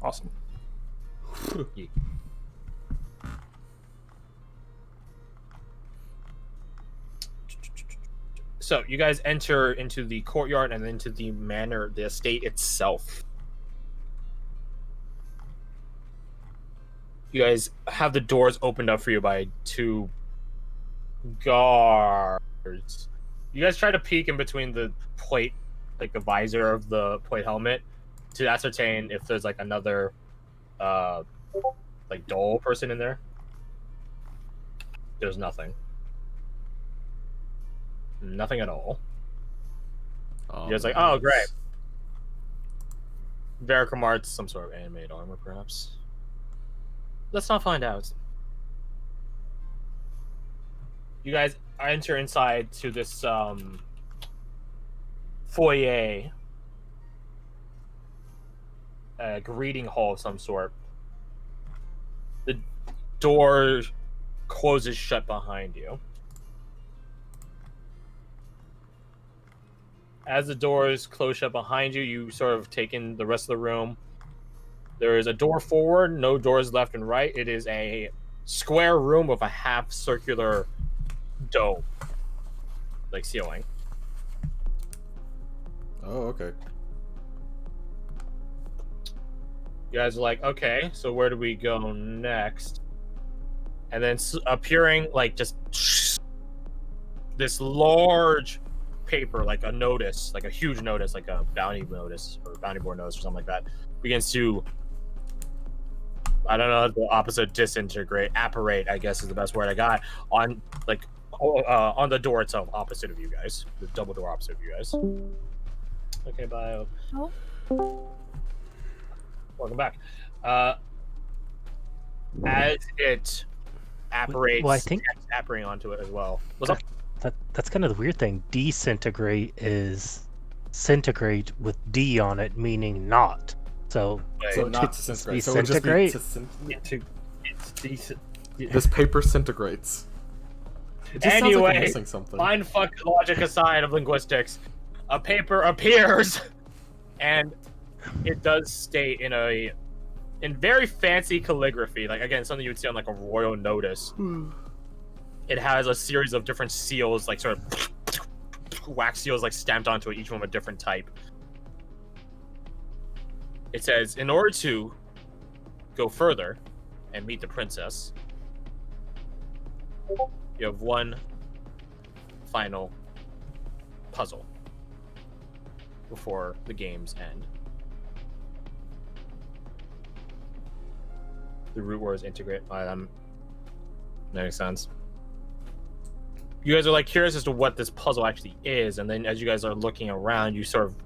Awesome. Yeah. So you guys enter into the courtyard and into the manor, the estate itself. You guys have the doors opened up for you by 2 guards. You guys try to peek in between the plate, like the visor of the plate helmet, to ascertain if there's like another, like dole person in there. There's nothing. Nothing at all. Oh, You're just like, oh, great. Varicom arts, some sort of animated armor, perhaps. Let's not find out. You guys enter inside to this foyer, greeting hall of some sort. The door closes shut behind you. As the doors close shut behind you, you sort of take in the rest of the room. There is a door forward, no doors left and right. It is a square room with a half circular dome, like ceiling. Oh, okay. You guys are like, okay, so where do we go next? And then appearing, like, just this large paper, like a notice, like a huge notice, like a bounty notice or bounty board notice or something like that, begins to, I don't know, the opposite, disintegrate, apparate, I guess is the best word I got, on, like, on the door itself, opposite of you guys. The double door opposite of you guys. Okay, bye. Oh. Welcome back. As it apparates, well, I think apparating onto it as well. What's up? That's kind of the weird thing. Disintegrate is centigrade with D on it, meaning not. So not disintegrate. So disintegrate. It's decent. This paper disintegrates. It just sounds like I'm missing something. Mindfuck logic aside of linguistics, a paper appears, and it does state in very fancy calligraphy, like again something you would see on like a royal notice. It has a series of different seals, like sort of wax seals, like stamped onto it, each one a different type. It says, in order to go further and meet the princess, you have one final puzzle before the games end. The root words integrate. Makes sense. You guys are like curious as to what this puzzle actually is, and then as you guys are looking around, you sort of,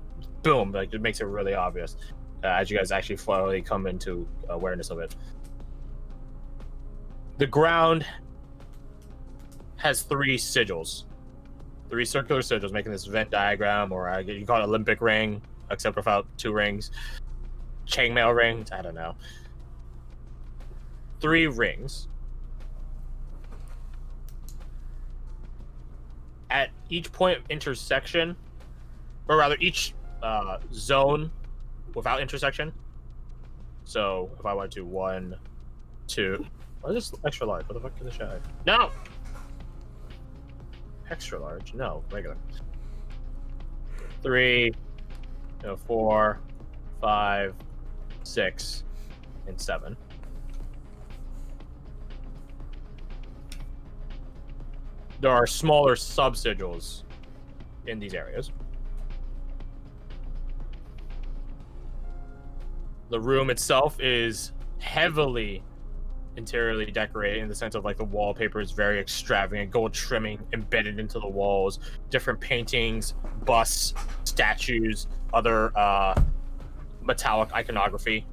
boom, like it makes it really obvious as you guys actually slowly come into awareness of it. The ground has 3 sigils, 3 circular sigils, making this Venn diagram, or you call it Olympic ring, except without 2 rings. Chainmail rings, I don't know. 3 rings. At each point of intersection, or rather each zone without intersection. So if I went to 1, 2, or just extra large. What the fuck is the shot? No! Extra large? No, regular. 3, 4, 5, 6, and 7. There are smaller sub-sigils in these areas. The room itself is heavily interiorly decorated in the sense of like the wallpaper is very extravagant, gold trimming embedded into the walls, different paintings, busts, statues, other metallic iconography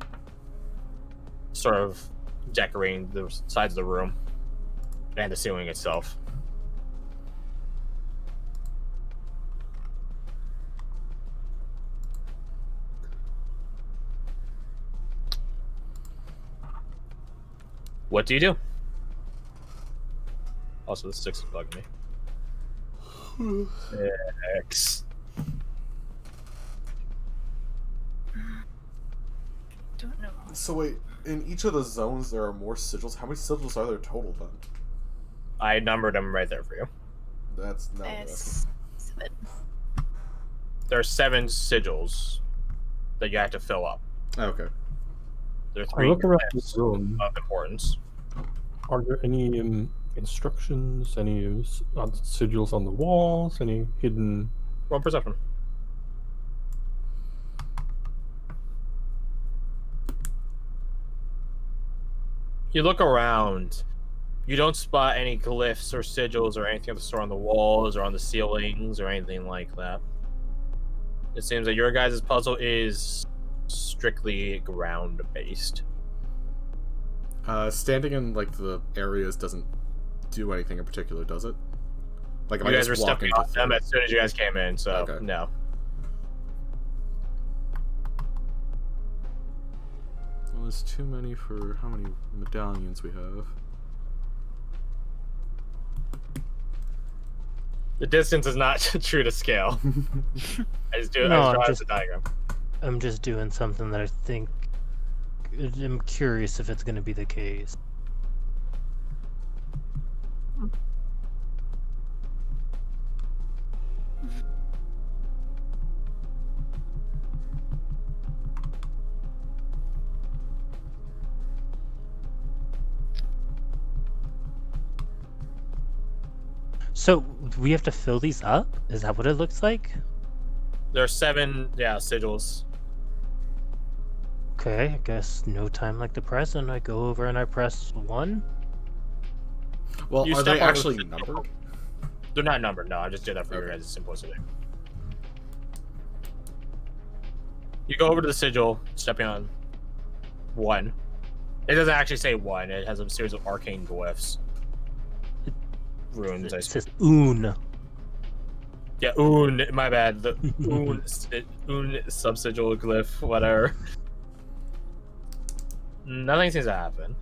sort of decorating the sides of the room and the ceiling itself. What do you do? Also, the 6 is bugging me. 6. don't know. So wait, in each of the zones there are more sigils. How many sigils are there total then? I numbered them right there for you. That's not S- 7. There are 7 sigils that you have to fill up. Okay. There are I 3 look around the glyphs room. of importance. Are there any instructions, any sigils on the walls, any hidden? Roll perception. You look around. You don't spot any glyphs or sigils or anything of the sort on the walls or on the ceilings or anything like that. It seems that your guys' puzzle is strictly ground-based. Standing in like the areas doesn't do anything in particular, does it? Like am You I guys just were stepping walking off them through? as soon as you guys came in, so Okay. no. Well, there's too many for how many medallions we have. The distance is not true to scale. I just No, draw I'm out just- the diagram. I'm just doing something that I think. I'm curious if it's going to be the case. So we have to fill these up? Is that what it looks like? There are 7, sigils. Okay, I guess no time like the present. I go over and I press 1. Well, You are step they on the actually sigil. numbered? They're not numbered, no. I just did that for your Okay. guys' simplicity. You go over to the sigil, stepping on 1. It doesn't actually say 1. It has a series of arcane glyphs. Runes, I It suppose. says Un. Yeah, Un, my bad. The Un sub-sigil glyph, whatever. Nothing seems to happen.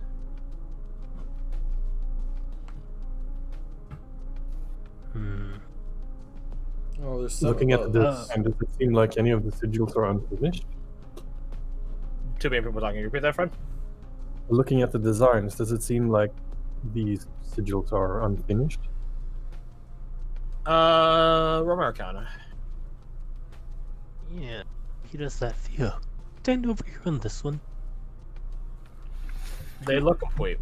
Hmm. Oh, there's 7 Looking at of the those. design, does it seem like any of the sigils are unfinished? Too many people talking. Repeat that, Fred? Looking at the designs, does it seem like these sigils are unfinished? Roman Arcana. Yeah. He does that feel. Stand over here on this one. They look complete.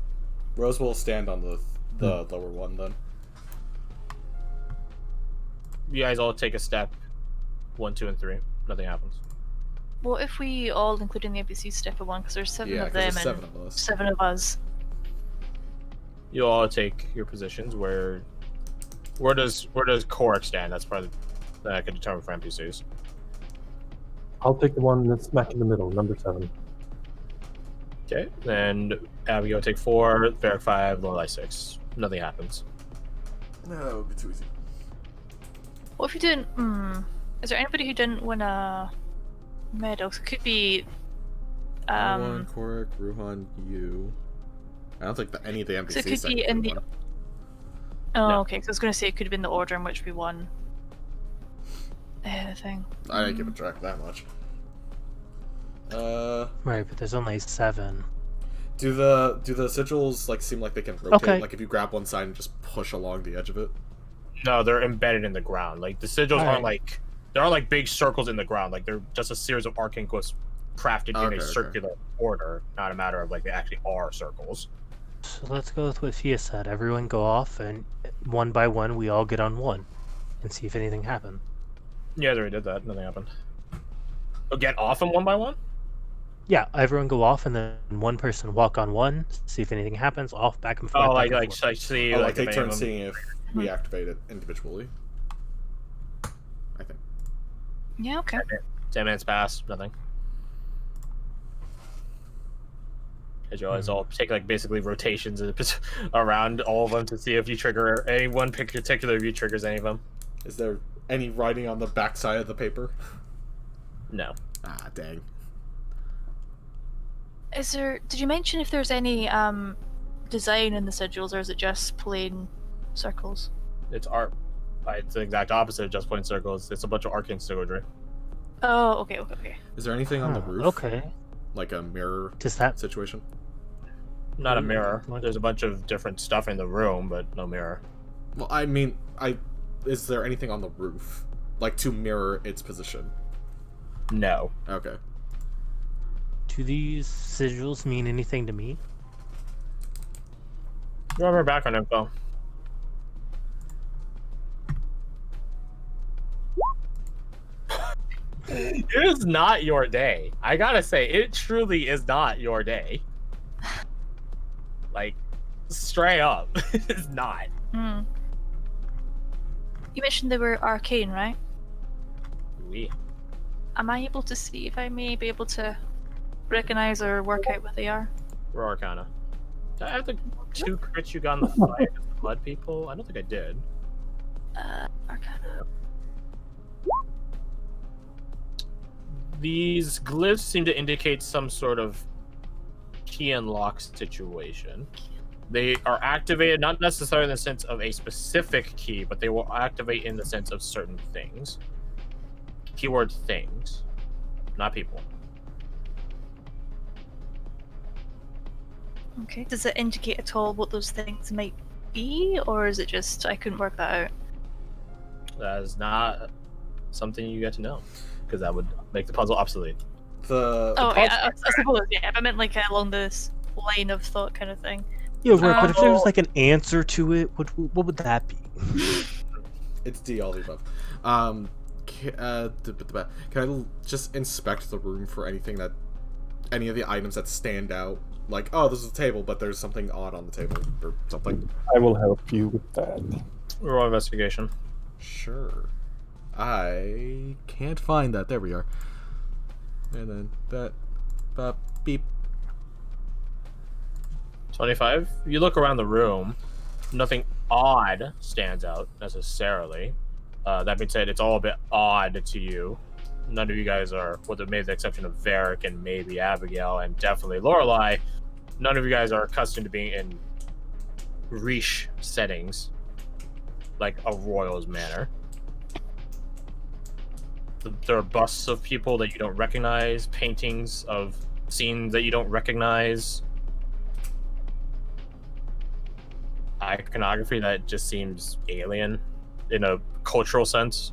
Rose will stand on the lower one then. You guys all take a step. 1, 2, and 3. Nothing happens. What if we all, including the NPCs, step at 1? Because there's 7 Yeah, of because them there's and 7 of us. 7 of us. You all take your positions. Where does Korik stand? That's part of that I could determine for NPCs. I'll take the one that's smack in the middle, number 7. Okay. Then Abigail take 4, Varric 5, Lorelei 6. Nothing happens. No, that would be too easy. What if you didn't? Is there anybody who didn't win a medal? So it could be. Ruhan, Korik, Ruhan, you. I don't think that any of the NPCs So it could be technically in the. won. Oh, No. okay. So I was going to say it could have been the order in which we won. The thing. I didn't give a track that much. Right, but there's only 7. Do the sigils like seem like they can rotate? Okay. Like if you grab one side and just push along the edge of it? No, they're embedded in the ground. Like the sigils aren't Alright. like there aren't like big circles in the ground. Like they're just a series of arcane glyphs crafted in Okay, a okay. circular order, not a matter of like they actually are circles. So let's go with what Fia said. Everyone go off, and one by one, we all get on 1 and see if anything happens. Yeah, they already did that. Nothing happened. Oh, get off them one by one? Yeah, everyone go off, and then one person walk on 1, see if anything happens. Off, back and forth. Oh, back like and forth. like see Oh, like like they if any turn of them- seeing if we activate it individually. I think. Yeah. Okay. 10 minutes pass, nothing. As you always all take like basically rotations around all of them to see if you trigger any one particular view triggers any of them. Is there any writing on the back side of the paper? No. Ah, dang. Is there? Did you mention if there's any design in the sigils, or is it just plain circles? It's art. It's the exact opposite of just plain circles. It's a bunch of arcane symmetry. Oh, okay. Is there anything on the Huh, roof? Okay. like a mirror Does that situation? Not a Mm, mirror. like- There's a bunch of different stuff in the room, but no mirror. Well, I mean, is there anything on the roof, like to mirror its position? No. Okay. do these sigils mean anything to me? Remember background info. It is not your day. I gotta say, it truly is not your day. Like, straight up, it's not. Hmm. You mentioned they were arcane, right? We. Am I able to see if I may be able to recognize or work out what they are? We're Arcana. Did I have the 2 crits you got on the fire against the blood people? I don't think I did. Arcana. These glyphs seem to indicate some sort of key unlock situation. They are activated not necessarily in the sense of a specific key, but they will activate in the sense of certain things. Keyword things, not people. Okay. Does it indicate at all what those things might be, or is it just I couldn't work that out? That is not something you get to know, because that would make the puzzle obsolete. The Oh, puzzle- yeah, I suppose, yeah. If I meant like along this line of thought kind of thing. Yeah, right, but if there was Oh. like an answer to it, what would that be? It's D, all the above. Can I just inspect the room for any of the items that stand out? Like, oh, this is a table, but there's something odd on the table or something. I will help you with that. Roll investigation. Sure. I can't find that. There we are. And then that, beep. 25. You look around the room. Nothing odd stands out necessarily. That being said, it's all a bit odd to you. None of you guys are, with the maybe the exception of Varric and maybe Abigail and definitely Lorelei, none of you guys are accustomed to being in riche settings, like a royal's manor. There are busts of people that you don't recognize, paintings of scenes that you don't recognize, iconography that just seems alien in a cultural sense.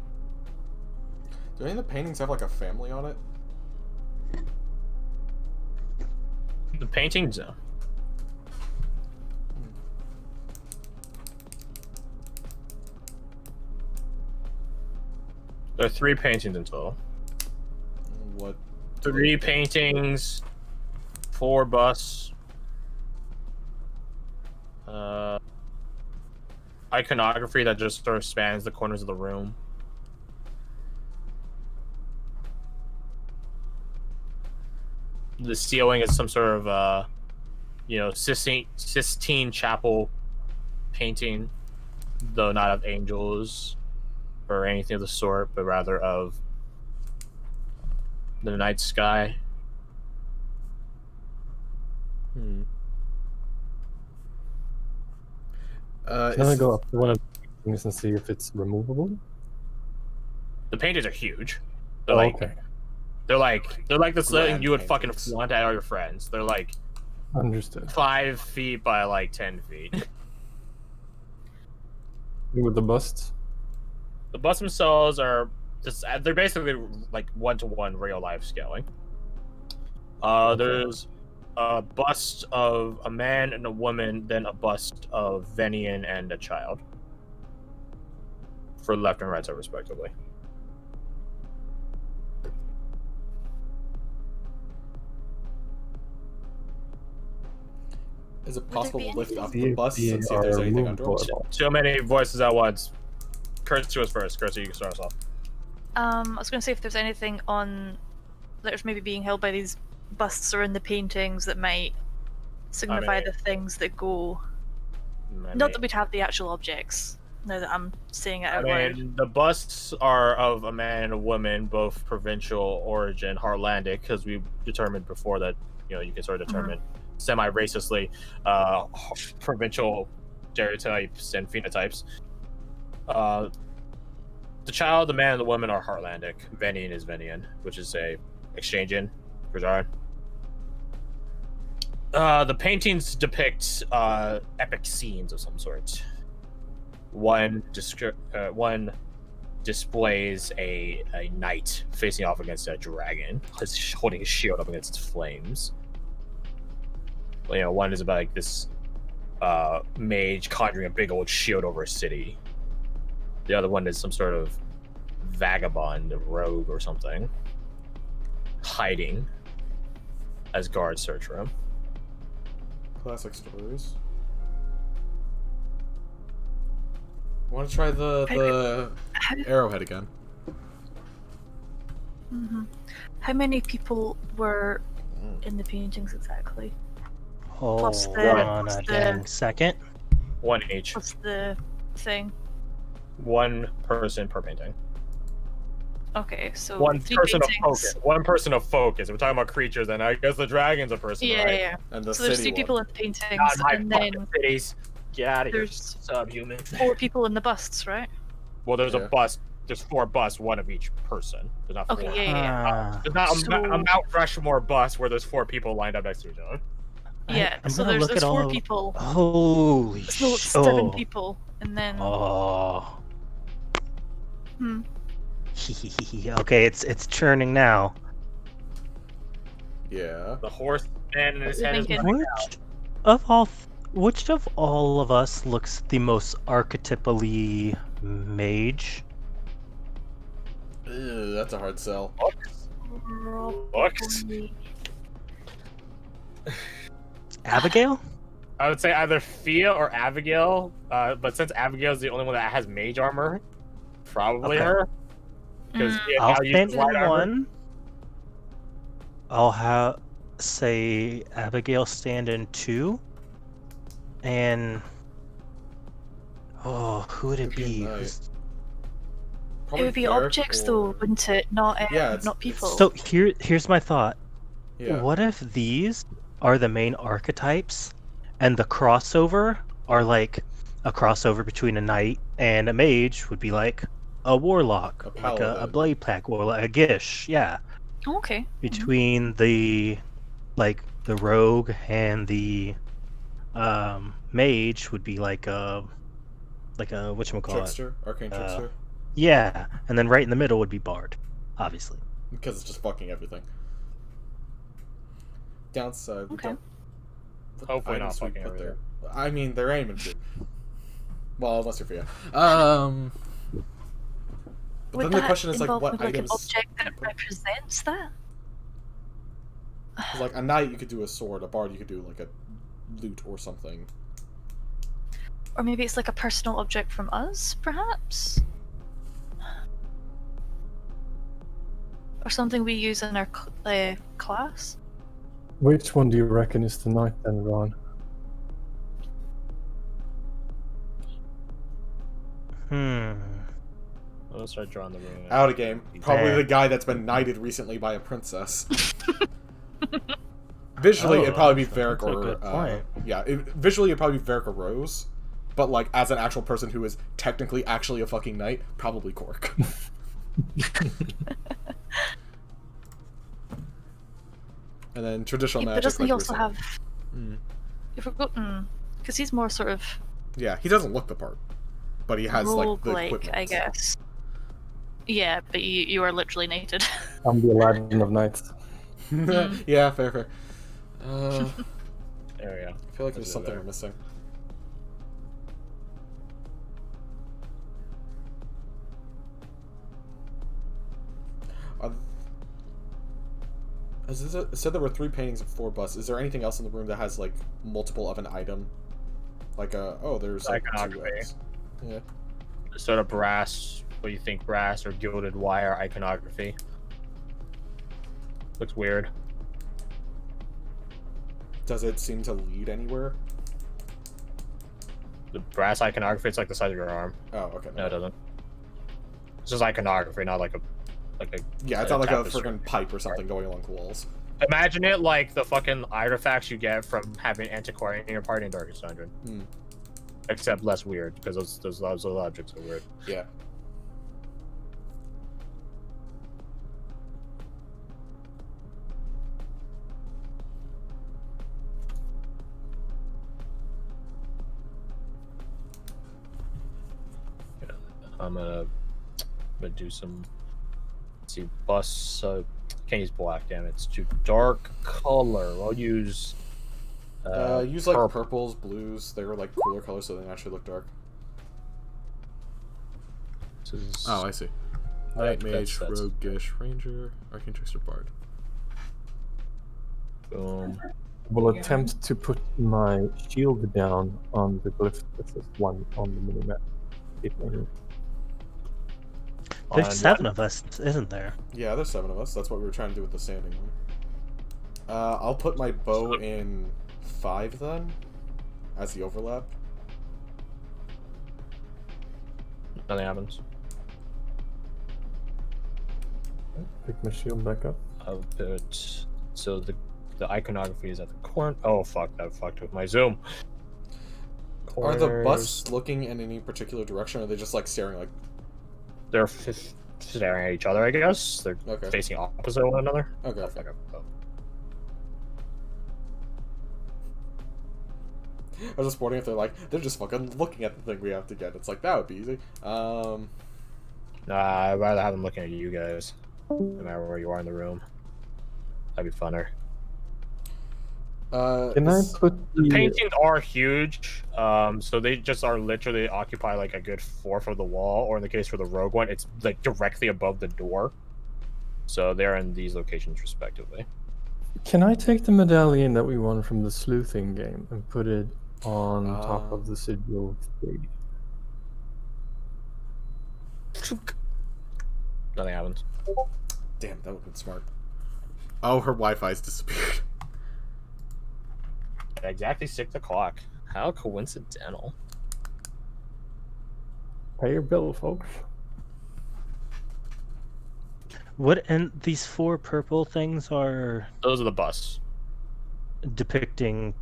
Do any of the paintings have like a family on it? The paintings, there are 3 paintings in total. What? 3 paintings, 4 busts, iconography that just sort of spans the corners of the room. The ceiling is some sort of, Sistine Chapel painting, though not of angels or anything of the sort, but rather of the night sky. Hmm. Can I go up to one of the things and see if it's removable? The paintings are huge. They're Oh, like okay, they're like the thing Grand you would fucking paintings. flaunt at all your friends. They're like understood. 5 feet by like 10 feet. With the busts? The busts themselves are just they're basically like 1-to-1 real life scaling. There's a bust of a man and a woman, then a bust of Venian and a child. For left and right side respectively. Is it there possible be to lift anything? up the bus and see if there's anything under them? So many voices at once. Kirsty was first. Kirsty, you can start us off. I was going to say if there's anything on that is maybe being held by these busts or in the paintings that might signify mean- the things that go. Not that we'd have the actual objects. Now that I'm saying it I out loud. mean, the busts are of a man and a woman, both provincial origin, Heartlandic, because we determined before that, you can sort of determine semi-racistly provincial stereotypes and phenotypes. The child, the man, and the woman are Heartlandic. Venian is Venian, which is a exchange in Grizard. The paintings depict epic scenes of some sort. One displays a knight facing off against a dragon, holding his shield up against its flames. You know, one is about like this mage conjuring a big old shield over a city. The other one is some sort of vagabond, a rogue or something, hiding as guards search for him. Classic stories. Want to try the arrowhead again? Mm-hmm. How many people were in the paintings exactly? Hold Plus the- on plus a the- dang second. One each. What's the thing? One person per painting. Okay, so One 3 person of paintings. focus. One person of focus. We're talking about creatures, then I guess the dragon's a person, Yeah, right? yeah. And the So there's city 3 people one. in the paintings, Not my and fucking then cities. Get out of here, there's subhuman. 4 people in the busts, right? Well, there's Yeah. a bust. There's 4 busts, one of each person. There's not 4. Okay, yeah. There's not a So- Mount Rushmore bust where there's 4 people lined up next to each other. Yeah, I'm so gonna there's look at 4 all- people. Holy So it's shit. 7 people, and then Oh. hmm, Okay, it's churning now. Yeah. The horse man in his You're head is thinking- running. Which of all of us looks the most archetypally mage? Ew, that's a hard sell. Books? probably Abigail? I would say either Fia or Abigail, but since Abigail's the only one that has mage armor, probably Okay. her. Because Mm. I'll uses stand light in armor. one. I'll say Abigail stand in 2. And who would it Could be be? a knight. Who's- It would be Varric objects or- though, wouldn't it? Not Yeah, it's- not people. So here's my thought. Yeah. What if these are the main archetypes, and the crossover are like a crossover between a knight and a mage would be like a warlock, A like a paladin. blade pack warlock, a gish, yeah. Okay. Between the rogue and the mage would be like a whatchamacallit. Trickster, arcane trickster, Yeah, and then right in the middle would be bard, obviously. because it's just fucking everything. Downside. we Okay. don't- what Hopefully not items we fucking put everything. there? I mean, they're aiming to. Well, unless you're Fia. But Would then the that question is like, involve what with, like items? an object that represents that? 'Cause, like a knight, you could do a sword. A bard, you could do like a lute or something. Or maybe it's like a personal object from us, perhaps? Or something we use in our class? Which one do you reckon is the knight then, Ron? Let's start drawing the room. Out of game. Probably There. the guy that's been knighted recently by a princess. Visually, Oh, it'd probably be that's Varric a or good point. visually, it'd probably be Varric or Rose. But like, as an actual person who is technically actually a fucking knight, probably Cork. And then traditional Yeah, but magic. doesn't like he you were also saying. have... Mm. You've forgotten... Because he's more sort of Yeah, he doesn't look the part, but he has like the roguelike, equipment. I guess. Yeah, but you are literally naked. I'm the Aladdin of knights. Yeah, fair. I There we go. feel like Let's there's do something there. we're missing. It said there were 3 paintings and 4 busts. Is there anything else in the room that has like multiple of an item? Like there's like 2 Iconography. items. Yeah. Sort of brass. What do you think? Brass or gilded wire iconography. Looks weird. Does it seem to lead anywhere? The brass iconography. It's like the size of your arm. Oh, okay. No, it doesn't. It's just iconography, not like a Yeah, it's not like a tapestry. freaking pipe or something going along the walls. Imagine it like the fucking artifacts you get from having Antiquarian in your party in Darkest Dungeon. Hmm. Except less weird, because those objects are weird. Yeah. I'm gonna do some. Let's see, bus. Can't use black. Damn it! It's too dark color. I'll use. Use like purples, blues. They were like cooler colors, so they actually look dark. Oh, I see. Knight, mage, roguish, ranger, arcane trickster, bard. Boom. Will attempt to put my shield down on the glyph that says 1 on the minimap. There's 7 of us, isn't there? Yeah, there's 7 of us. That's what we were trying to do with the sanding one. I'll put my bow in 5 then, as the overlap. Nothing happens. Pick my shield back up. I'll put so the iconography is at the corner. Oh fuck! That fucked with my zoom. Are the busts looking in any particular direction, or are they just like staring like? They're staring at each other, I guess. They're facing opposite one another. Okay. I was just wondering if they're just fucking looking at the thing we have to get. It's like, that would be easy. Nah, I'd rather have them looking at you guys. No matter where you are in the room. That'd be funner. Can I put the paintings are huge, so they just are literally occupy like a good 4th of the wall, or in the case for the rogue one, it's like directly above the door. So they're in these locations respectively. Can I take the medallion that we won from the sleuthing game and put it on top of the sigil 3? Nothing happens. Damn, that would've been smart. Oh, her Wi-Fi's disappeared. At exactly 6 o'clock. How coincidental. Pay your bill, folks. What, and these 4 purple things are... Those are the busts. Depicting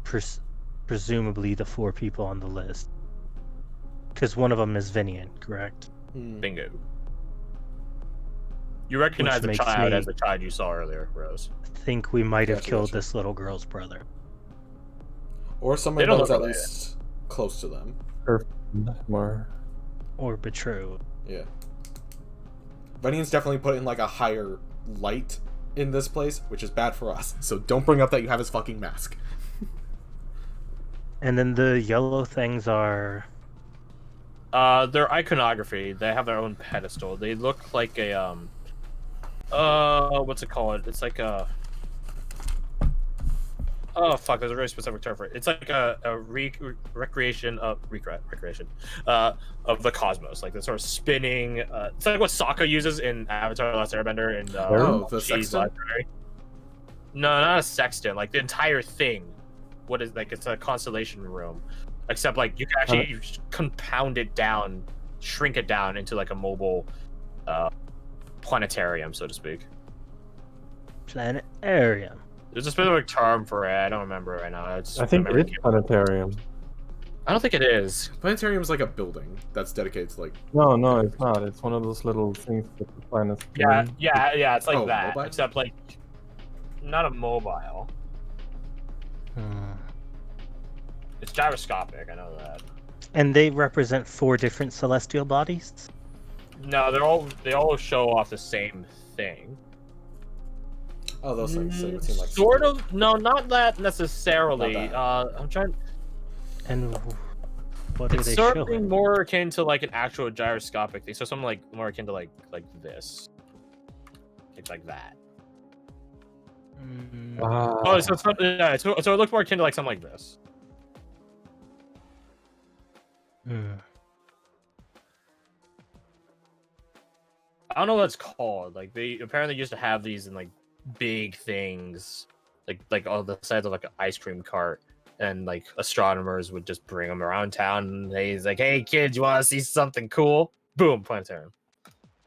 presumably the 4 people on the list. Because one of them is Vinian, correct? Bingo. You recognize the child as the child you saw earlier, Rose. I think we might have killed this little girl's brother. Or somebody that's at least close to them. Or betrothed. Yeah. Venian's definitely put in like a higher light in this place, which is bad for us. So don't bring up that you have his fucking mask. And then the yellow things are... Their iconography. They have their own pedestal. They look like a, what's it called? It's like a... Oh fuck! There's a very specific term for it. It's like a recreation of the cosmos, like the sort of spinning. It's like what Sokka uses in Avatar: The Last Airbender and the sextant. Library. No, not a sextant. Like the entire thing. What is like? It's a constellation room, except like you can actually compound it down, shrink it down into like a mobile planetarium, so to speak. Planetarium. There's a specific term for it. I don't remember right now. I think it's planetarium. I don't think it is. Planetarium is like a building that's dedicated to like. No, it's not. It's one of those little things that the planets. Yeah. It's like that, mobile? except like not a mobile. It's gyroscopic. I know that. And they represent 4 different celestial bodies. No, they all show off the same thing. Oh, those things seem like sort of. No, not that necessarily. Not that. I'm trying. And what are It's they certainly showing? more akin to like an actual gyroscopic thing. So something like more akin to like this. It's like that. Oh, so it's not, yeah, so it looks more akin to like something like this. I don't know what it's called. Like they apparently used to have these in like big things, like on the sides of like an ice cream cart, and like astronomers would just bring them around town. And he's like, "Hey kids, you want to see something cool? Boom, planetarium,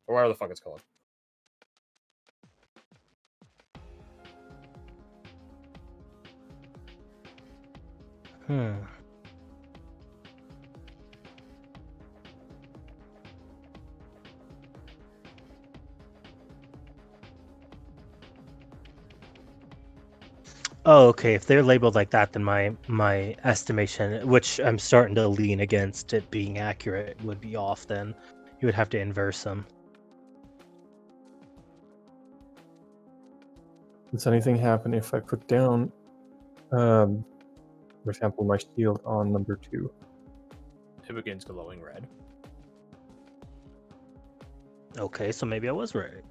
or whatever the fuck it's called." Oh, okay. If they're labeled like that, then my estimation, which I'm starting to lean against it being accurate, would be off then. You would have to inverse them. Does anything happen if I put down, for example, my shield on number 2? It begins glowing red. Okay, so maybe I was right.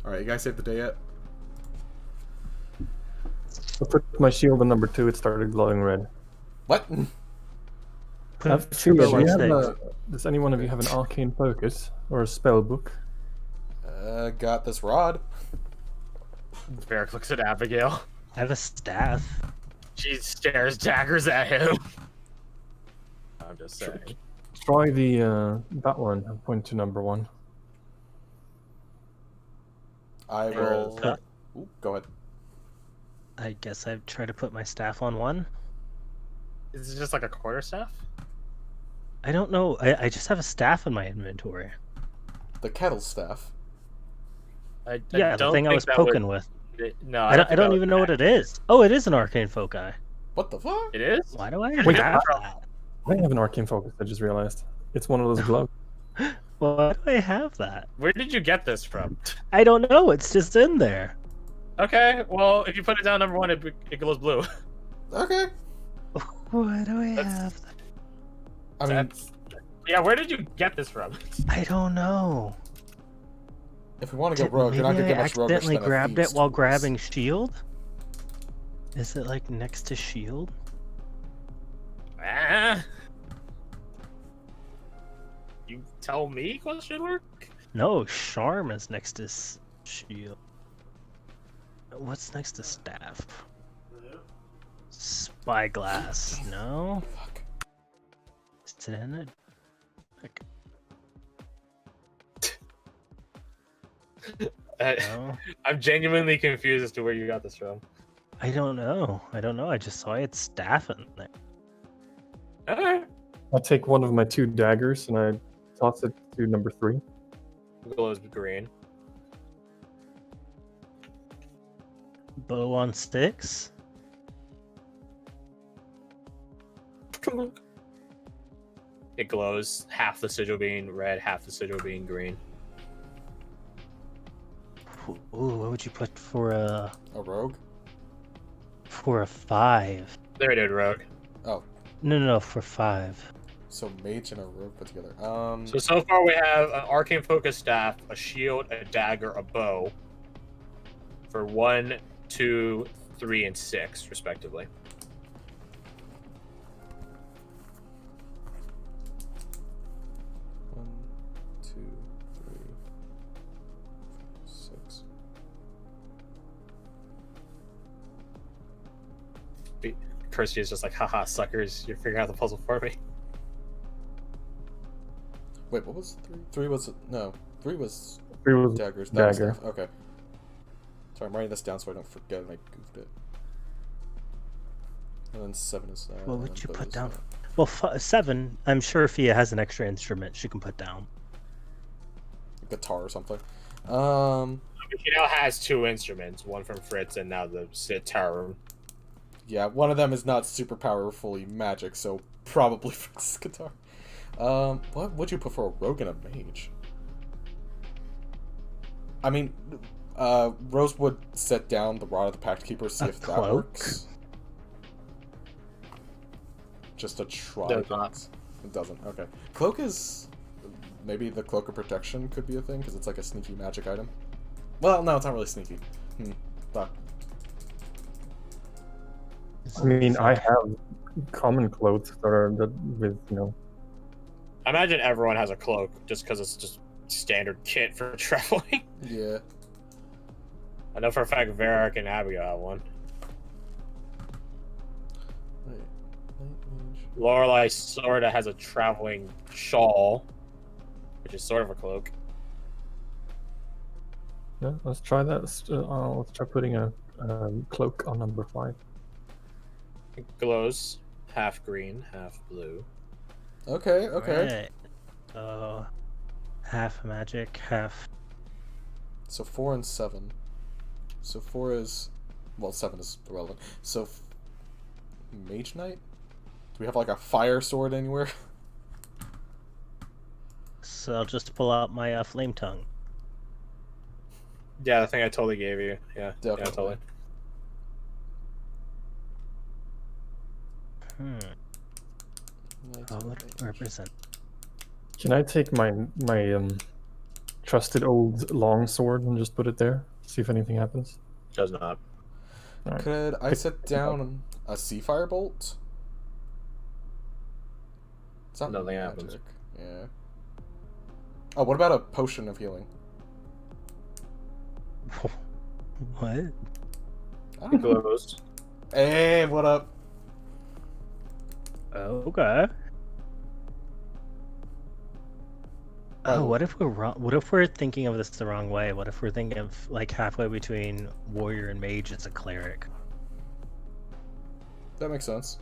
Alright, you guys saved the day yet? I put my shield on number 2, it started glowing red. What? Actually, Spell on does any one of you have an arcane focus or a spell book? Got this rod. Varric looks at Abigail. I have a staff. She stares daggers at him. I'm just saying. Try that one. I point to number 1. I will. Ooh, go ahead. I guess I'd try to put my staff on one. Is it just like a quarterstaff? I don't know. I just have a staff in my inventory. The kettle staff. Yeah, the thing I was poking with. No, I don't even know what it is. Oh, it is an arcane foci. What the fuck? It is? Why do I Wait, have that? I have an arcane focus, I just realized. It's one of those gloves. Why do I have that? Where did you get this from? I don't know. It's just in there. Okay, well, if you put it down number 1, it glows blue. Okay. Why do I That's- have that? I mean, Yeah, where did you get this from? I don't know. if we want to go rogue, you're not Maybe gonna I get much roguish accidentally than a grabbed it feast while was. grabbing shield. Is it like next to shield? Ah. You tell me, question mark? No, charm is next to shield. What's next to staff? Spyglass. No. Fuck. Is it in it? No. I'm genuinely confused as to where you got this from. I don't know. I just saw it staff in there. Okay. I take one of my 2 daggers and I toss it to number 3. Glows green. Bow on sticks. It glows, half the sigil being red, half the sigil being green. Ooh, what would you put for a A rogue? 5? There it is, rogue. Oh, No, for 5. so mage and a rogue put together. So far we have an arcane focus staff, a shield, a dagger, a bow. For 1, 2, 3, and 6, respectively. One, 2, 3, 6. Kirsty is just like, haha, suckers, you're figuring out the puzzle for me. Wait, what was 3? 3 was no. 3 was 3 was daggers. That was dagger. staff. Okay. Sorry, I'm writing this down so I don't forget and I goofed it. And then 7 is that. What and would then you bow put is down? that. Well, 7. I'm sure Fia has an extra instrument she can put down. Guitar or something. She now has 2 instruments, one from Fritz and now the sitar. Yeah, one of them is not super powerfully magic, so probably Fritz's guitar. What would you put for a rogue and a mage? I mean, Rose would set down the Rod of the Pact Keeper, see A if that cloak? works. Just to try Does not. things. It doesn't. Okay. Cloak is maybe the Cloak of Protection could be a thing because it's like a sneaky magic item. Well, no, it's not really sneaky. Fuck. I mean, I have common clothes that are with, I imagine everyone has a cloak, just because it's just standard kit for traveling. Yeah. I know for a fact Varric and Abigail have one. Wait. Light mage. Lorelei sorta has a traveling shawl, which is sort of a cloak. Yeah, let's try that. Let's try putting a cloak on number 5. It glows half green, half blue. Okay, okay. Right. Half magic, half. So 4 and 7. So 4 is... Well, 7 is irrelevant. So... Mage Knight? Do we have like a fire sword anywhere? So I'll just pull out my flame tongue. Yeah, the thing I totally gave you. Yeah, Definitely. yeah, totally. How would it represent? Can I take my trusted old long sword and just put it there? See if anything happens. Does not. Alright. Could I set down a sea fire bolt? It's not Nothing magic. happens. Yeah. Oh, what about a potion of healing? What? I It don't know. glows. Hey, what up? Okay. Oh, what if we're wrong? What if we're thinking of this the wrong way? What if we're thinking of like halfway between warrior and mage as a cleric? That makes sense.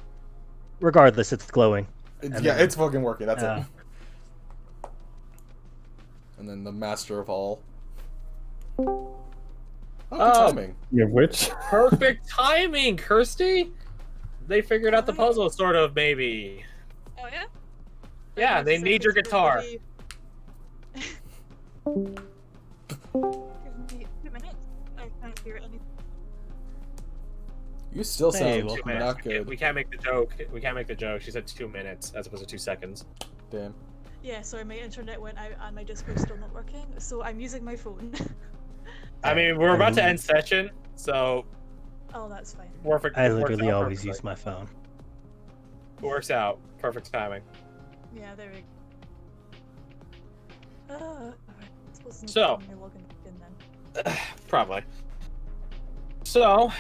Regardless, it's glowing. Yeah, then- it's fucking working. That's Yeah. it. And then the master of all. Oh, good timing. You have which? Perfect timing, Kirsty. They figured out the puzzle, sort of, maybe. Oh yeah. Yeah, they need your guitar. Give me 2 minutes. I can't hear anything. You still Hey, sound welcome not good. We can't make the joke. We can't make the joke. She said 2 minutes as opposed to 2 seconds. Damn. Yeah, sorry, my internet went out and my Discord's still not working, so I'm using my phone. I mean, we're about to end session, so Oh, that's fine. perfect. I it works literally out always perfectly. use my phone. It works out. Perfect timing. Yeah, there we go. Alright. I suppose it's So- not when you're logging back in then. Probably. So,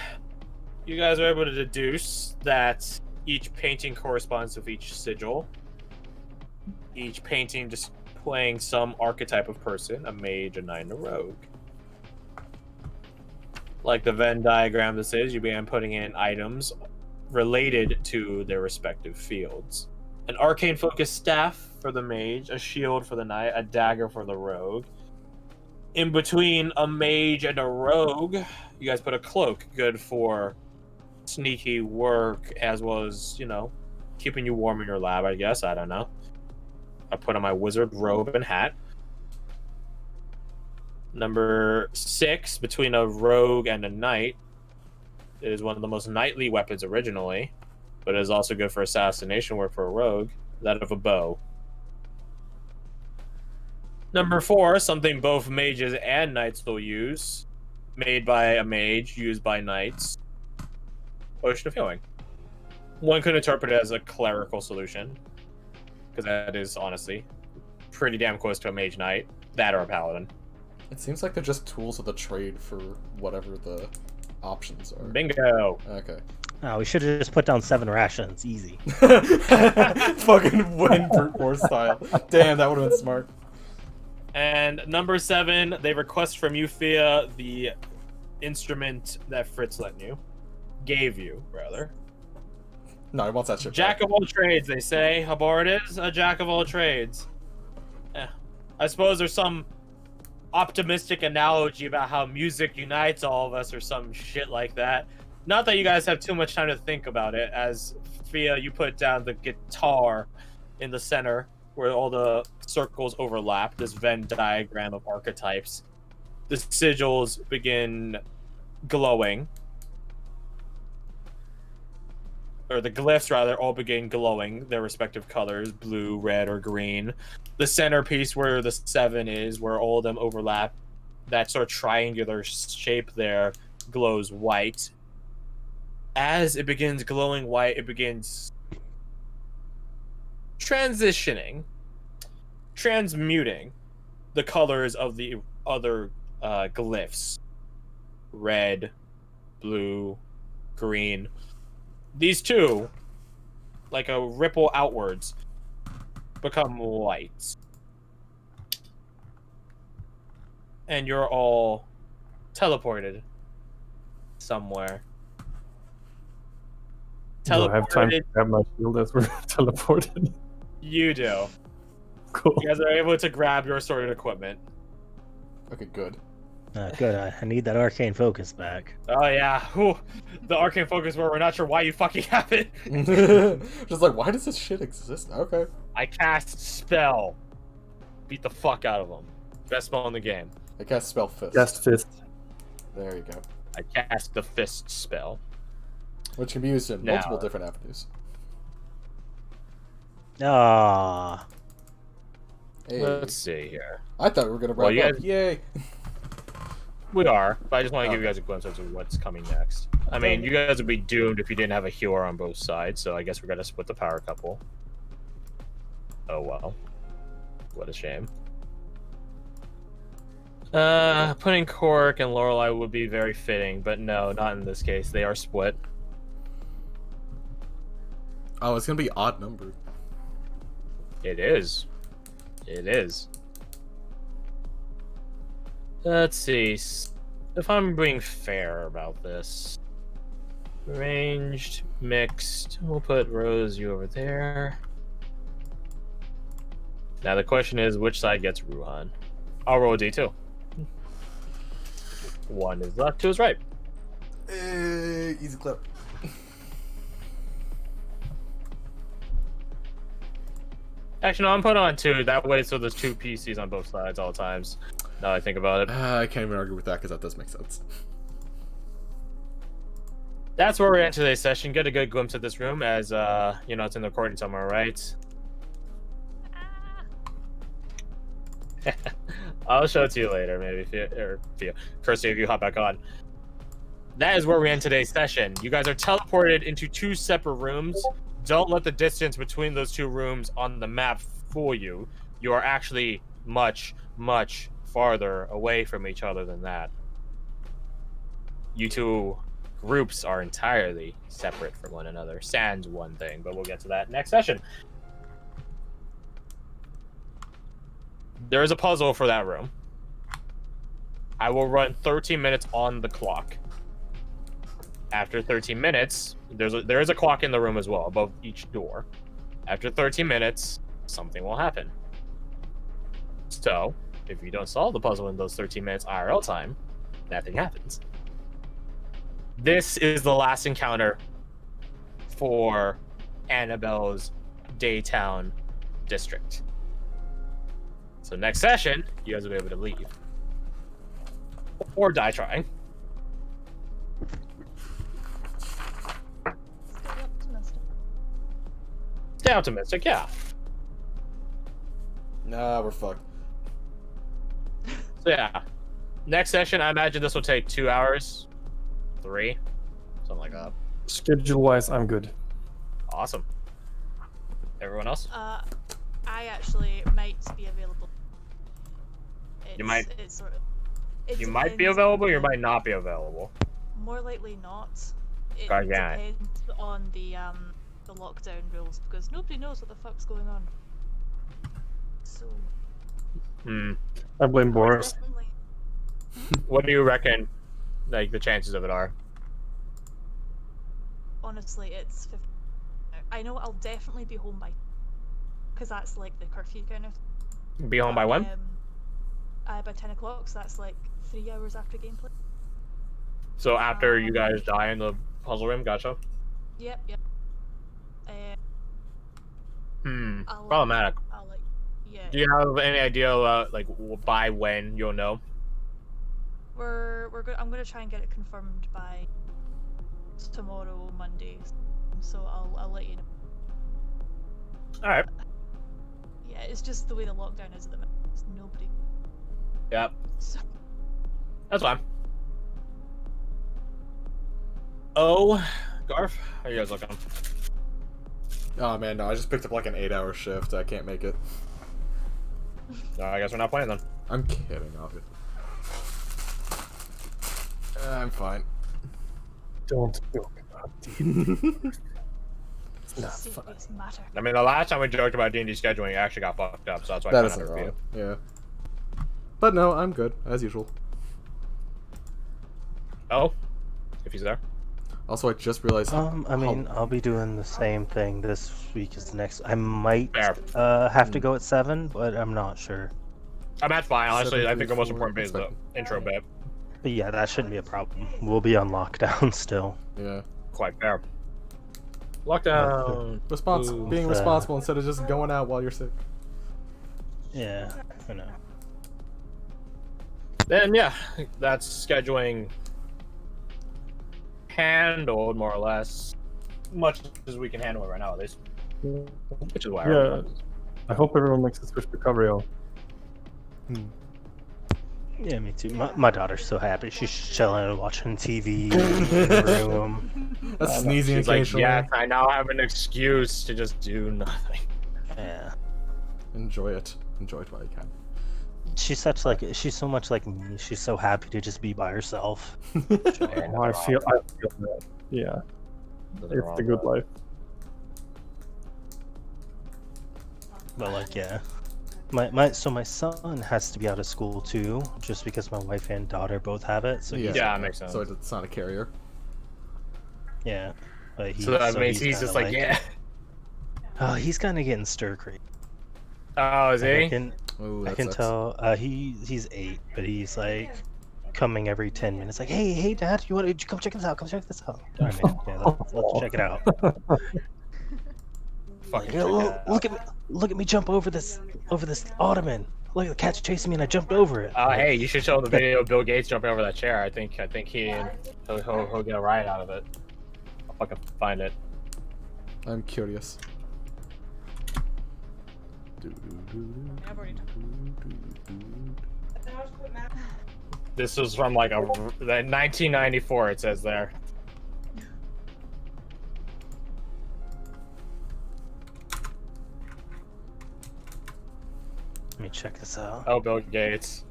you guys are able to deduce that each painting corresponds with each sigil. Each painting displaying some archetype of person, a mage, a knight, and a rogue. Like the Venn diagram this is, you began putting in items related to their respective fields. An arcane focused staff for the mage, a shield for the knight, a dagger for the rogue. In between a mage and a rogue, you guys put a cloak, good for sneaky work as well as, keeping you warm in your lab, I guess. I don't know. I put on my wizard robe and hat. Number 6, between a rogue and a knight. It is one of the most knightly weapons originally, but it is also good for assassination work for a rogue, that of a bow. Number 4, something both mages and knights will use, made by a mage, used by knights. Potion of healing. One could interpret it as a clerical solution, because that is honestly pretty damn close to a mage knight, that or a paladin. It seems like they're just tools of the trade for whatever the options are. Bingo. Okay. Oh, we should have just put down 7 rations. Easy. Fucking win brute force style. Damn, that would have been smart. And number 7, they request from you, Fia, the instrument that Fritz gave you, rather. No, he wants that shit. Jack of all trades, they say. How bar it is? A jack of all trades. I suppose there's some optimistic analogy about how music unites all of us or some shit like that. Not that you guys have too much time to think about it, as Fia, you put down the guitar in the center where all the circles overlap, this Venn diagram of archetypes. The sigils begin glowing. Or the glyphs, rather, all begin glowing their respective colors, blue, red, or green. The centerpiece where the 7 is, where all of them overlap, that sort of triangular shape there glows white. As it begins glowing white, it begins transmuting the colors of the other glyphs. Red, blue, green. These two, like a ripple outwards, become white. And you're all teleported somewhere. Do I have time to Teleported, grab my shield as we're teleported? you do. Cool. You guys are able to grab your sorted equipment. Okay, good. Good. I need that arcane focus back. Oh yeah, whew. The arcane focus where we're not sure why you fucking have it. Just like, why does this shit exist? Okay. I cast spell. beat the fuck out of them. Best spell in the game. I cast spell fist. Cast fist. There you go. I cast the fist spell. Which can be used in Now- multiple different avenues. Ah. Hey, Let's see here. I thought we were gonna wrap Well, you up. guys- Yay! We are, but I just want to give you Okay. guys a glimpse into what's coming next. I mean, you guys would be doomed if you didn't have a healer on both sides, so I guess we're gonna split the power couple. Oh well. What a shame. Putting Cork and Lorelei would be very fitting, but no, not in this case. They are split. Oh, it's gonna be odd numbered. It is. It is. Let's see. If I'm being fair about this. Ranged, mixed. We'll put Rose, you over there. Now the question is, which side gets Ruhan? I'll roll a D2. 1 is left, 2 is right. Easy clip. Actually, no, I'm putting on 2. That way, so there's 2 PCs on both sides all times. Now I think about it. I can't even argue with that because that does make sense. That's where we're at today's session. Get a good glimpse of this room as, you know, it's in the recording somewhere, right? I'll show it to you later, maybe, if you, Kirsty, if you hop back on. That is where we end today's session. You guys are teleported into 2 separate rooms. Don't let the distance between those 2 rooms on the map fool you. You are actually much, much farther away from each other than that. You 2 groups are entirely separate from one another. Sans one thing, but we'll get to that next session. There is a puzzle for that room. I will run 13 minutes on the clock. After 13 minutes, there is a clock in the room as well, above each door. After 13 minutes, something will happen. So, if you don't solve the puzzle in those 13 minutes IRL time, nothing happens. This is the last encounter for Annabelle's Daytown district. So next session, you guys will be able to leave. Or die trying. Stay optimistic. Stay optimistic, yeah. Nah, we're fucked. So yeah. Next session, I imagine this will take 2 hours. 3. Something like that. Schedule-wise, I'm good. Awesome. Everyone else? I actually might be available. You might- It's sort of. It You might be depends available, on you the- might not be available. More likely not. It God, yeah. depends on the lockdown rules because nobody knows what the fuck's going on. So I blame Boris. definitely. What do you reckon, like, the chances of it are? Honestly, it's 50. I know I'll definitely be home by, because that's like the curfew kind of. Be home by when? By 10 o'clock, so that's like 3 hours after gameplay. So after you guys die in the puzzle room, gotcha? Yep. I'll, Problematic. I'll like, yeah. Do you have any idea, like, by when you'll know? We're good. I'm gonna try and get it confirmed by tomorrow, Monday. So I'll let you know. Alright. Yeah, it's just the way the lockdown is at the minute. There's nobody. Yep. So That's fine. Oh, Garth, how are you guys looking? Oh man, no, I just picked up like an 8-hour shift. I can't make it. I guess we're not playing then. I'm kidding, obviously. I'm fine. Don't joke about D&D. It's not fun. serious matter. I mean, the last time we joked about D&D scheduling, it actually got fucked up, so that's why That I isn't found it for wrong. you. Yeah. But no, I'm good, as usual. Oh, if he's there. Also, I just realized. I mean, I'll be doing the same thing this week as the next. I might Fair. have to go at 7, but I'm not sure. That's fine. Honestly, I think the most 7:34, important bit is the expect- intro bit. But yeah, that shouldn't be a problem. We'll be on lockdown still. Yeah. Quite fair. Lockdown. Being Uh, responsible instead of just going out while you're sick. Yeah, I know. Then yeah, that's scheduling handled more or less, much as we can handle it right now at least. Which is why. Yeah, I hope everyone makes a swift recovery. Yeah, me too. My daughter's so happy. She's chilling and watching TV in the room. That's sneezing She's like, occasionally. yes, I now have an excuse to just do nothing. Yeah. Enjoy it. Enjoy it while you can. She's so much like me. She's so happy to just be by herself. Oh, I feel that. Yeah, it's the good life. But like, yeah. My son has to be out of school too, just because my wife and daughter both have it. So Yeah, Yeah, it makes sense. So it's not a carrier. yeah. But So that means he's kinda just like, yeah. Oh, he's kind of getting stir crazy. Oh, is I he? can Ooh, I that can sucks. tell. He's 8, but he's like coming every 10 minutes. Like, hey, Dad, you want to come check this out? Come check this out. All right, man. Yeah, let's check it out. Fucking Look at me jump over this ottoman. Look at the cat's chasing me and I jumped over it. Oh, hey, you should show the video of Bill Gates jumping over that chair. I think he'll get a riot out of it. I'll fucking find it. I'm curious. This was from like 1994. It says there. Let me check this out. Oh, Bill Gates.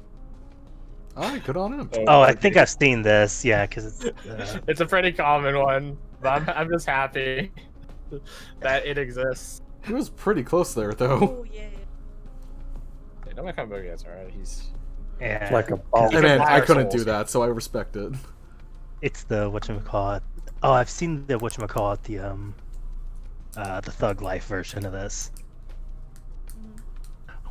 Alright, good on him. Oh, I think I've seen this. Yeah, because it's. It's a pretty common one. But I'm just happy that it exists. He was pretty close there, though. Oh yeah. Hey, don't make fun of Bill Gates, alright? He's Yeah. Like a ball. I mean, I couldn't souls. do that, so I respect it. It's the whatchamacallit. Oh, I've seen the whatchamacallit, the Thug Life version of this.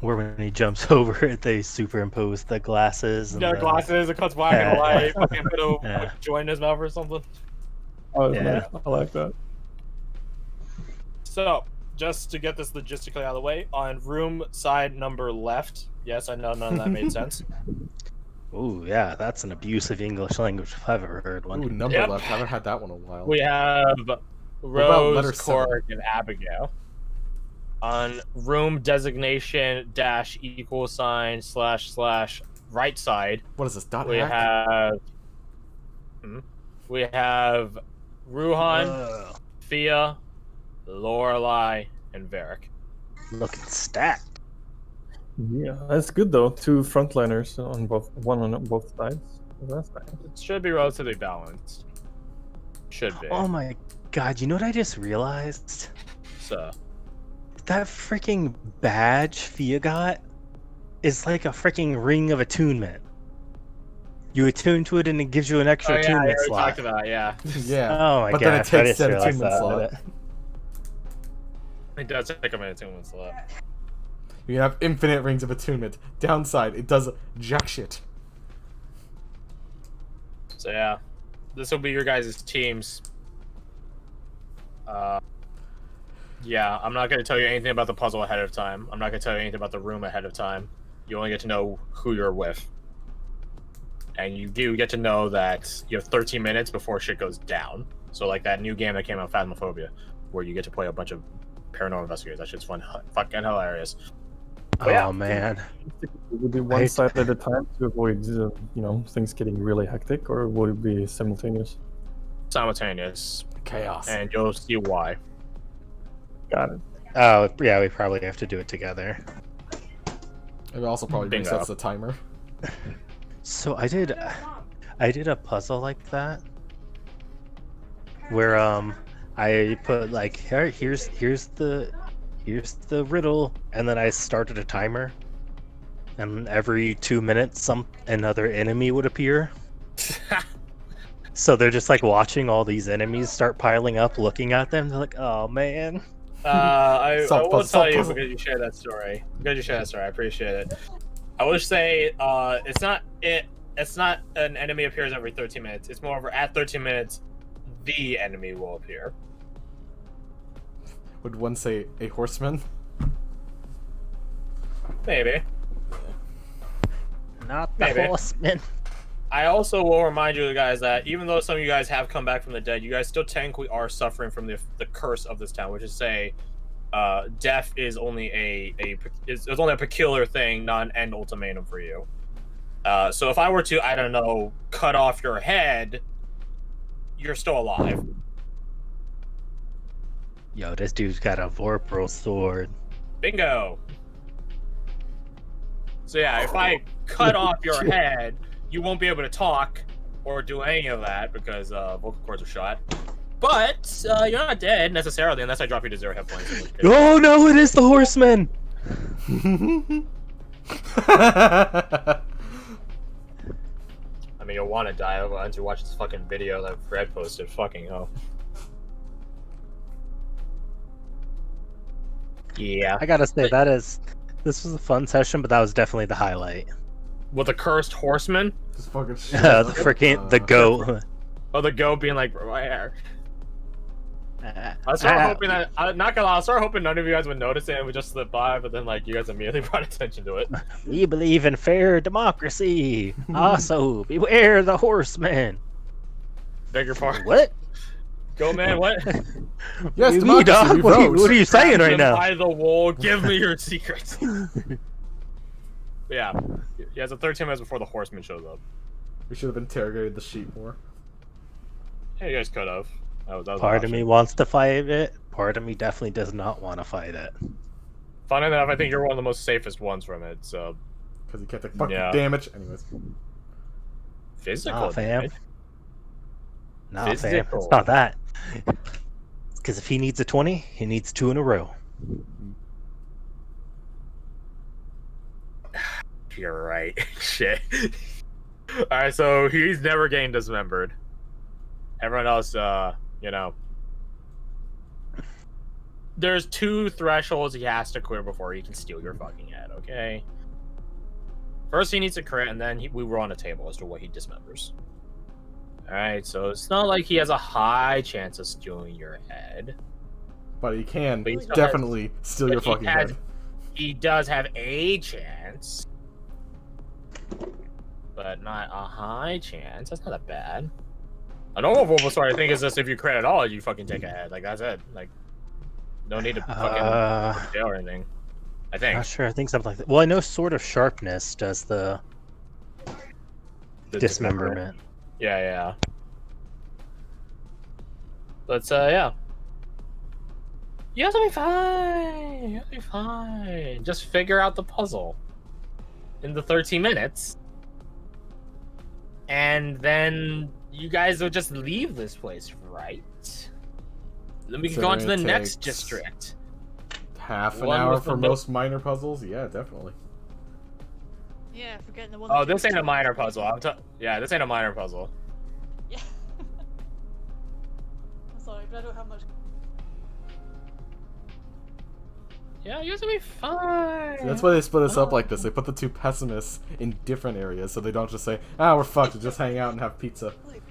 Where when he jumps over it, they superimpose the glasses. And got the... glasses, it cuts black and white, fucking put a Yeah. joint in his mouth or something. Oh, Yeah. nice. I like that. So, just to get this logistically out of the way, on room side number left, yes, I know none of that made sense. Ooh, yeah, that's an abusive English language if I've ever heard one. Ooh, number Yep. left. Haven't had that one in a while. We have about letter Rose, Cork, and Abigail. On room designation dash equal sign / right side, What is this? Dot we hack? have Ruhan, Ugh, Fia, Lorelai, and Varric. looking stacked. Yeah, that's good though. 2 frontliners on one on both sides. That's nice. It should be relatively balanced. Should be. Oh my god, you know what I just realized? So That freaking badge Fia got is like a freaking ring of attunement. You attune to it and it gives you an extra yeah, I attunement already slot. talked about it, yeah. Yeah. Oh my But gosh, then it I takes just that realized attunement that. slot. It does take a minute to win slot. You can have infinite rings of attunement. Downside, it does jack shit. So yeah, this will be your guys' teams. Yeah, I'm not going to tell you anything about the puzzle ahead of time. I'm not going to tell you anything about the room ahead of time. You only get to know who you're with. And you do get to know that you have 13 minutes before shit goes down. So like that new game that came out, Phasmophobia, where you get to play a bunch of paranormal investigators. That shit's fun, fucking hilarious. But yeah. Oh man. Would it be one side at a time to avoid, things getting really hectic, or would it be simultaneous? Simultaneous. Chaos. And you'll see why. Got it. Oh yeah, we probably have to do it together. It also probably Bingo. resets the timer. So I did a puzzle like that where I put like here's the riddle, and then I started a timer, and every 2 minutes another enemy would appear. So they're just like watching all these enemies start piling up, looking at them. They're like, oh man. I Salt will puzzle, tell you puzzle. because you shared that story. I appreciate it. I will say it's not an enemy appears every 13 minutes. It's more of at 13 minutes, the enemy will appear. Would one say a horseman? Maybe. Not the Maybe. horseman. I also will remind you guys that even though some of you guys have come back from the dead, you guys still technically are suffering from the curse of this town, which is say, death is only it's only a peculiar thing, not an end ultimatum for you. So if I were to, I don't know, cut off your head, you're still alive. Yo, this dude's got a Vorpal sword. Bingo. So yeah, if I cut off your head, you won't be able to talk or do any of that because vocal cords are shot. But you're not dead necessarily unless I drop you to 0 hit points. Oh no, it is the horseman! I mean, you'll want to die once you watch this fucking video that Fred posted. Fucking hell. Yeah. I gotta say, this was a fun session, but that was definitely the highlight. With the cursed horseman? This fucking shit. The goat. Oh, the goat being like, right here. I started hoping that, not gonna lie, I started hoping none of you guys would notice it and would just slip by, but then like you guys immediately brought attention to it. We believe in fair democracy. Also, beware the horseman. Beg your pardon. What? Go, man, what? Yes, We democracy, dog? we What vote. are you saying right Them now? by the wall, give me your secrets. Yeah. Yeah, it's 13 minutes before the horseman shows up. We should have interrogated the sheep more. Yeah, you guys could have. That was Part of me wants to fight it. Part of me definitely does not want to fight it. Fun enough, I think you're one of the most safest ones from it, so... Because he can't take fucking Yeah. damage. Anyways. Physical Nah, fam. damage? Nah, fam. Physical. It's not that. Because if he needs a 20, he needs 2 in a row. You're right. Shit. Alright, so he's never getting dismembered. Everyone else, you know. There's 2 thresholds he has to clear before he can steal your fucking head, okay? First he needs to crit, and then we roll on a table as to what he dismembers. Alright, so it's not like he has a high chance of stealing your head. But he can But he still definitely steal your but he fucking has- head. He does have a chance. But not a high chance. That's not that bad. A normal verbal sword, I think, is just if you crit at all, you fucking take a head. Like, that's it. Like, no need to fucking jail or anything. I think. Not sure. I think something like that. Well, I know Sword of Sharpness does the dismemberment. Yeah, yeah. But, yeah. You have to be fine. You have to be fine. Just figure out the puzzle in the 13 minutes. And then you guys will just leave this place, right? Then we can go on to the next Takes district. Half an One hour with for the most minor puzzles? Yeah, definitely. Yeah, forgetting the one. Oh, that this you ain't a took. minor puzzle. Yeah, this ain't a minor puzzle. Yeah. I'm sorry, but I don't have much. Yeah, you guys will be fine. See, that's why they split us up like this. They put the 2 pessimists in different areas so they don't just say, ah, we're fucked, we'll just hang out and have pizza. Like,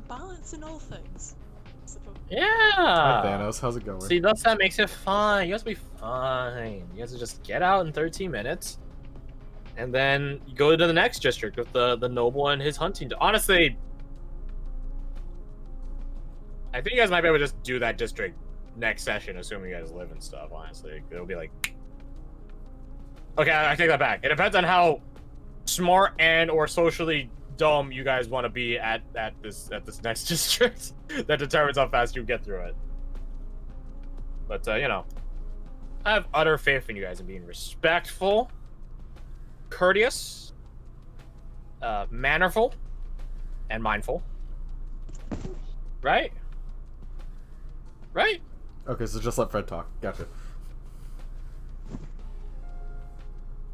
balance in all things. I suppose. Yeah. Hi, Thanos. How's it going? See, that makes it fine. You guys will be fine. You guys will just get out in 13 minutes. And then you go to the next district with the noble and his hunting. Honestly, I think you guys might be able to just do that district next session, assuming you guys live and stuff, honestly. It'll be like... Okay, I take that back. It depends on how smart and or socially dumb you guys want to be at this next district. That determines how fast you get through it. But, you know, I have utter faith in you guys in being respectful, courteous, mannerful, and mindful. Right? Right? Okay, so just let Fred talk. Gotcha.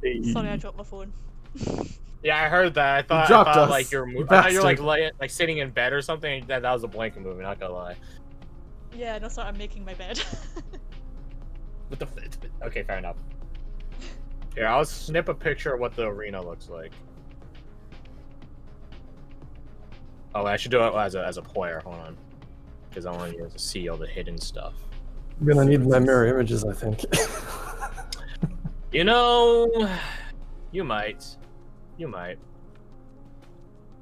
Sorry, I dropped my phone. Yeah, I heard that. I thought dropped us, like you're you I thought you were bastard. like sitting in bed or something. That was a blanket movie, not gonna lie. Yeah, no, sorry, I'm making my bed. What the okay, fair enough. Here, I'll snip a picture of what the arena looks like. Oh, I should do it as a player. Hold on, because I want you to see all the hidden stuff. I'm gonna need my mirror images, I think. You know, you might. You might.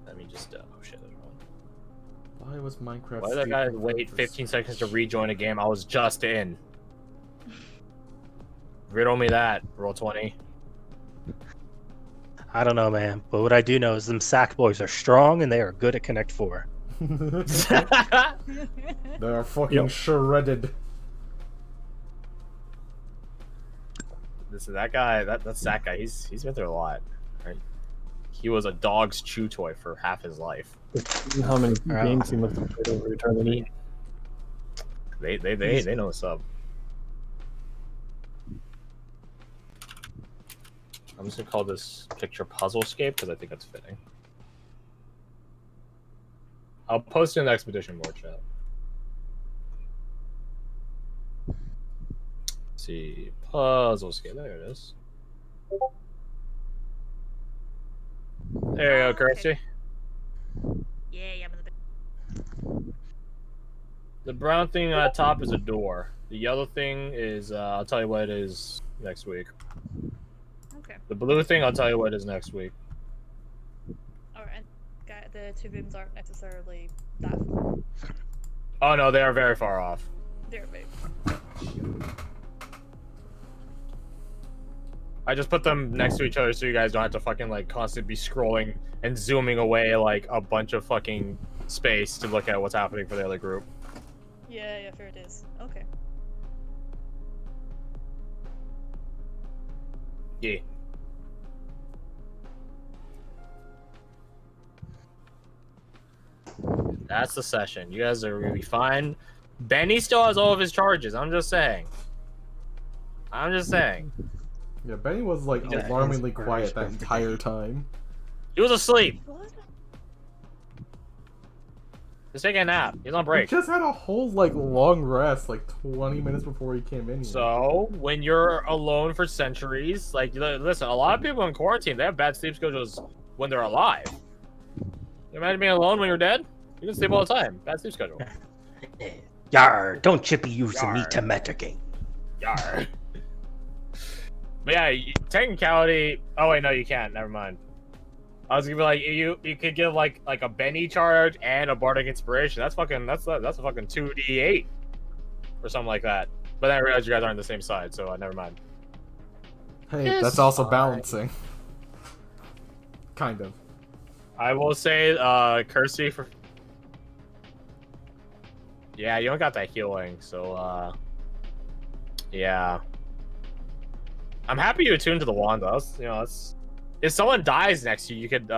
Let me just. Oh shit, there's one. Why was Minecraft? Why did that guy wait 15 seconds to rejoin a game I was just in? Riddle me that, roll 20. I don't know, man. But what I do know is them sack boys are strong and they are good at Connect 4. They are fucking shredded. Listen, that guy, that's that guy. He's been through a lot. Right? He was a dog's chew toy for half his life. How many games he must have played over eternity? They know what's up. I'm just gonna call this picture Puzzlescape because I think that's fitting. I'll post it in the Expedition board chat. Let's see, Puzzlescape. There it is. There you go, Kirsty. Yay, I'm in the bed. The brown thing on top is a door. The yellow thing is, I'll tell you what it is next week. Okay. The blue thing, I'll tell you what it is next week. Alright, and the two rooms aren't necessarily that far. Oh no, they are very far off. They're big. I just put them next to each other so you guys don't have to fucking like constantly be scrolling and zooming away like a bunch of fucking space to look at what's happening for the other group. Yeah, fair it is. Okay. Yeah. That's the session. You guys are gonna be fine. Benny still has all of his charges. I'm just saying. I'm just saying. Yeah, Benny was like He just- alarmingly quiet that entire time. He was asleep. What? He's taking a nap. He's on He break. just had a whole like long rest, like 20 minutes before he came in here. So when you're alone for centuries, like listen, a lot of people in quarantine they have bad sleep schedules when they're alive. You imagine being alone when you're dead? You can sleep all the time. Bad sleep schedule. Yar, don't chippy use Yar. me to metagame. Yar. But yeah, technicality. Oh wait, no, you can't. Never mind. I was gonna be like, you could give like a Benny charge and a Bardic Inspiration. That's a fucking 2d8 or something like that. But then I realized you guys aren't on the same side, so never mind. Hey, It's that's also fine. balancing. Kind of. I will say, Kirsty for. Yeah, you don't got that healing, so yeah. I'm happy you attuned to the wand, though. That's if someone dies next to you, you could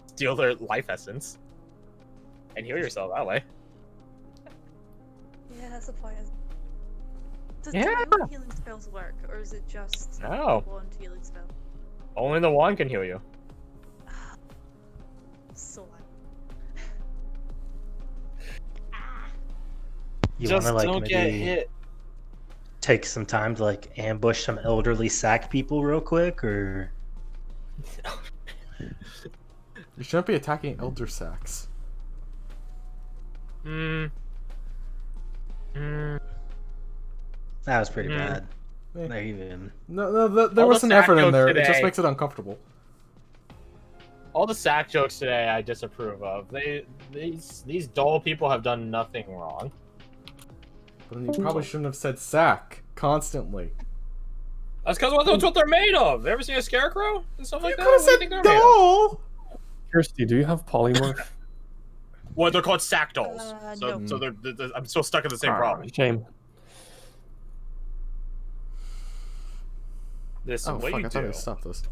steal their life essence and heal yourself that way. Yeah, that's the point. Does Yeah. the healing spells work, or is it just No. one healing spell? Only the wand can heal you. So loud. You Just wanna like don't get maybe hit. take some time to like ambush some elderly sack people real quick, or You shouldn't be attacking elder sacks. that was pretty bad. Eh. Not even. No, there All was the some sack effort in jokes there. It today. just makes it uncomfortable. All the sack jokes today, I disapprove of. These dull people have done nothing wrong. But then you probably shouldn't have said sack constantly. That's because that's what they're made of. Ever seen a scarecrow and stuff like You that? could have What do you said think they're made of? doll! Kirsty, do you have polymorph? Well, they're called sack dolls. So, No. so they're I'm still stuck in the same problem. Shame. This is Oh what fuck, you I thought do. I stopped this.